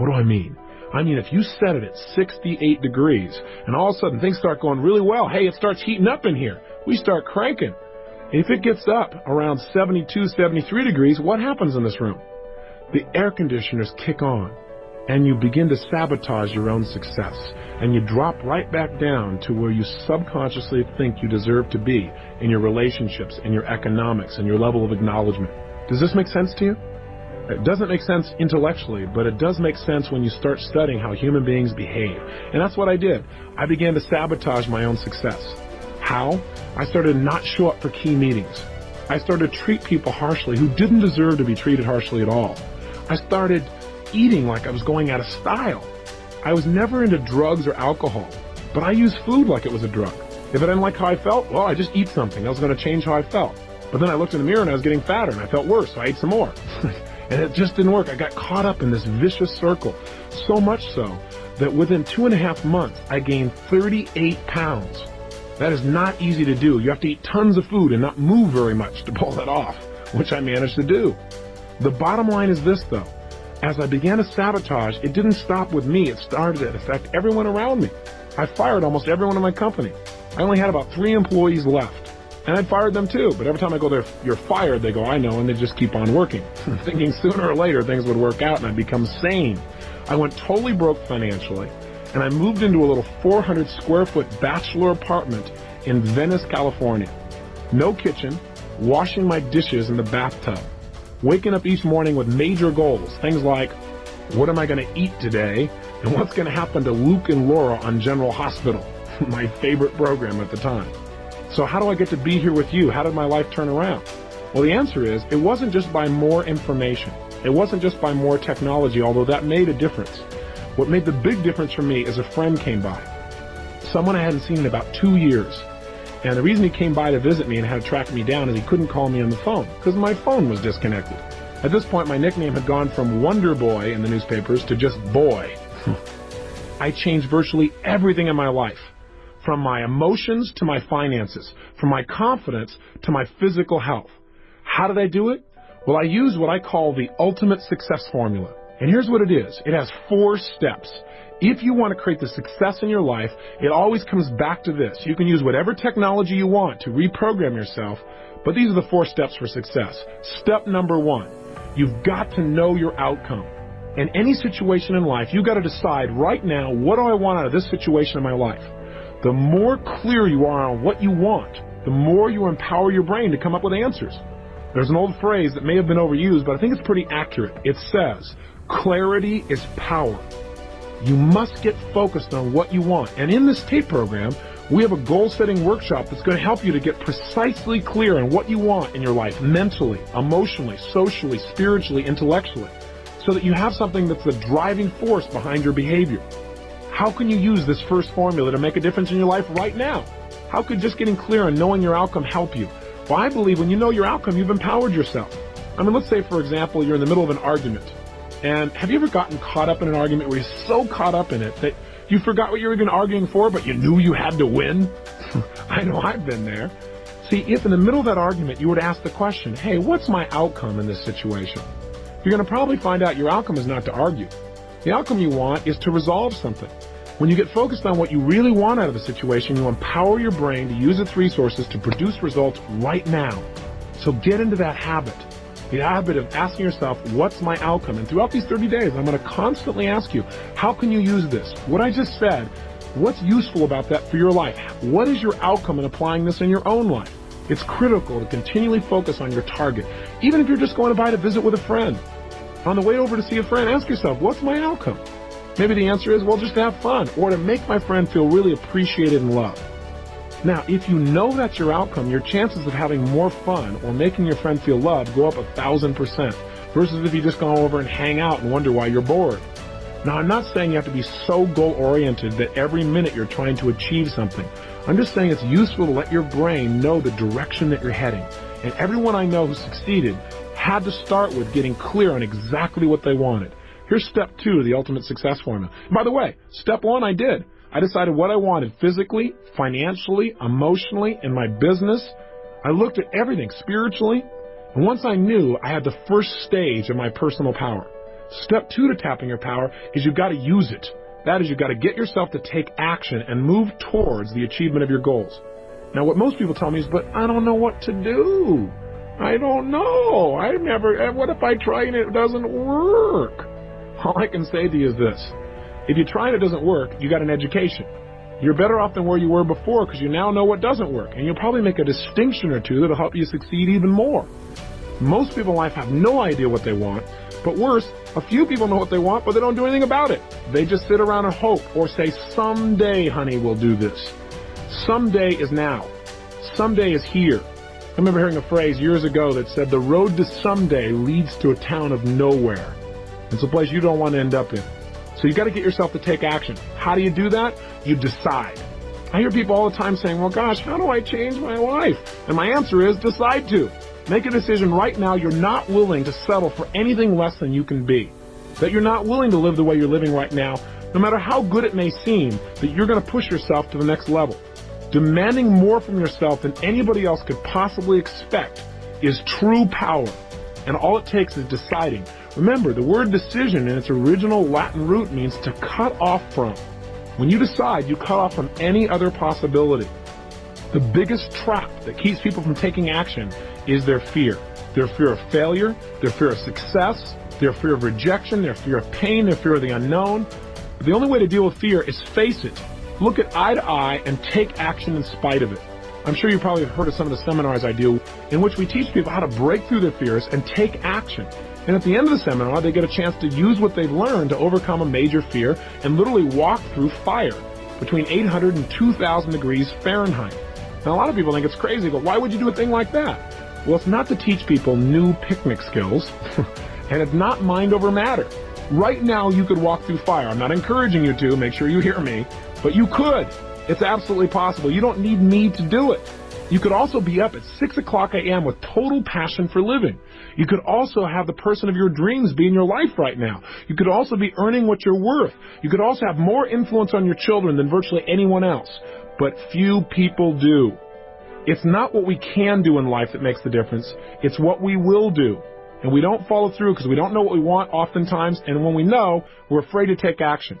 What do I mean? I mean, if you set it at 68 degrees and all of a sudden things start going really well, hey, it starts heating up in here. We start cranking. If it gets up around 72, 73 degrees, what happens in this room? The air conditioners kick on and you begin to sabotage your own success. And you drop right back down to where you subconsciously think you deserve to be in your relationships, in your economics, and your level of acknowledgement. Does this make sense to you? It doesn't make sense intellectually, but it does make sense when you start studying how human beings behave. And that's what I did. I began to sabotage my own success. How? I started to not show up for key meetings. I started to treat people harshly who didn't deserve to be treated harshly at all. I started eating like I was going out of style. I was never into drugs or alcohol, but I used food like it was a drug. If I didn't like how I felt, well, I just eat something. That was going to change how I felt. But then I looked in the mirror and I was getting fatter and I felt worse, so I ate some more. And it just didn't work. I got caught up in this vicious circle, so much so that within 2.5 months, I gained 38 pounds. That is not easy to do. You have to eat tons of food and not move very much to pull that off, which I managed to do. The bottom line is this, though. As I began to sabotage, it didn't stop with me. It started to affect everyone around me. I fired almost everyone in my company. I only had about 3 employees left. And I'd fired them too, but every time I go there, you're fired, they go, I know, and they just keep on working, thinking sooner or later things would work out and I'd become sane. I went totally broke financially, and I moved into a little 400 square foot bachelor apartment in Venice, California. No kitchen, washing my dishes in the bathtub, waking up each morning with major goals, things like, what am I going to eat today, and what's going to happen to Luke and Laura on General Hospital, my favorite program at the time. So how do I get to be here with you? How did my life turn around? Well, the answer is, it wasn't just by more information. It wasn't just by more technology, although that made a difference. What made the big difference for me is a friend came by. Someone I hadn't seen in about 2 years. And the reason he came by to visit me and had to track me down is he couldn't call me on the phone, because my phone was disconnected. At this point, my nickname had gone from Wonder Boy in the newspapers to just Boy. I changed virtually everything in my life. From my emotions to my finances, from my confidence to my physical health. How did I do it? Well, I used what I call the ultimate success formula. And here's what it is. It has 4 steps. If you want to create the success in your life, it always comes back to this. You can use whatever technology you want to reprogram yourself, but these are the 4 steps for success. Step number 1, you've got to know your outcome. In any situation in life, you've got to decide right now, what do I want out of this situation in my life? The more clear you are on what you want, the more you empower your brain to come up with answers. There's an old phrase that may have been overused, but I think it's pretty accurate. It says, clarity is power. You must get focused on what you want. And in this tape program, we have a goal-setting workshop that's going to help you to get precisely clear on what you want in your life, mentally, emotionally, socially, spiritually, intellectually, so that you have something that's the driving force behind your behavior. How can you use this first formula to make a difference in your life right now? How could just getting clear on knowing your outcome help you? Well, I believe when you know your outcome, you've empowered yourself. I mean, let's say, for example, you're in the middle of an argument. And have you ever gotten caught up in an argument where you're so caught up in it that you forgot what you were even arguing for, but you knew you had to win? I know I've been there. See, if in the middle of that argument you were to ask the question, hey, what's my outcome in this situation? You're going to probably find out your outcome is not to argue. The outcome you want is to resolve something. When you get focused on what you really want out of a situation, you empower your brain to use its resources to produce results right now. So get into that habit. The habit of asking yourself, what's my outcome? And throughout these 30 days, I'm going to constantly ask you, how can you use this? What I just said, what's useful about that for your life? What is your outcome in applying this in your own life? It's critical to continually focus on your target. Even if you're just going to visit with a friend. On the way over to see a friend, ask yourself, what's my outcome? Maybe the answer is, well, just to have fun, or to make my friend feel really appreciated and loved. Now, if you know that's your outcome, your chances of having more fun or making your friend feel loved go up 1,000%, versus if you just go over and hang out and wonder why you're bored. Now, I'm not saying you have to be so goal-oriented that every minute you're trying to achieve something. I'm just saying it's useful to let your brain know the direction that you're heading. And everyone I know who succeeded had to start with getting clear on exactly what they wanted. Here's step 2 of the ultimate success formula. By the way, step 1 I did. I decided what I wanted physically, financially, emotionally, in my business. I looked at everything spiritually. And once I knew, I had the first stage of my personal power. Step 2 to tapping your power is you've got to use it. That is, you've got to get yourself to take action and move towards the achievement of your goals. Now, what most people tell me is, but I don't know what to do. I don't know. What if I try and it doesn't work? All I can say to you is this. If you try and it doesn't work, you got an education. You're better off than where you were before because you now know what doesn't work. And you'll probably make a distinction or two that'll help you succeed even more. Most people in life have no idea what they want. But worse, a few people know what they want, but they don't do anything about it. They just sit around and hope or say, someday, honey, we'll do this. Someday is now. Someday is here. I remember hearing a phrase years ago that said, the road to someday leads to a town of nowhere. It's a place you don't want to end up in. So you got to get yourself to take action. How do you do that? You decide. I hear people all the time saying, well, gosh, how do I change my life? And my answer is decide to. Make a decision right now you're not willing to settle for anything less than you can be. That you're not willing to live the way you're living right now, no matter how good it may seem, that you're going to push yourself to the next level. Demanding more from yourself than anybody else could possibly expect is true power. And all it takes is deciding. Remember, the word decision in its original Latin root means to cut off from. When you decide, you cut off from any other possibility. The biggest trap that keeps people from taking action is their fear. Their fear of failure, their fear of success, their fear of rejection, their fear of pain, their fear of the unknown. But the only way to deal with fear is face it. Look it eye to eye and take action in spite of it. I'm sure you probably have heard of some of the seminars I do in which we teach people how to break through their fears and take action. And at the end of the seminar, they get a chance to use what they've learned to overcome a major fear and literally walk through fire between 800 and 2,000 degrees Fahrenheit. Now, a lot of people think it's crazy, but why would you do a thing like that? Well, it's not to teach people new picnic skills, and it's not mind over matter. Right now, you could walk through fire. I'm not encouraging you to, make sure you hear me, but you could. It's absolutely possible. You don't need me to do it. You could also be up at 6 o'clock a.m. with total passion for living. You could also have the person of your dreams be in your life right now. You could also be earning what you're worth. You could also have more influence on your children than virtually anyone else. But few people do. It's not what we can do in life that makes the difference. It's what we will do. And we don't follow through because we don't know what we want oftentimes. And when we know, we're afraid to take action.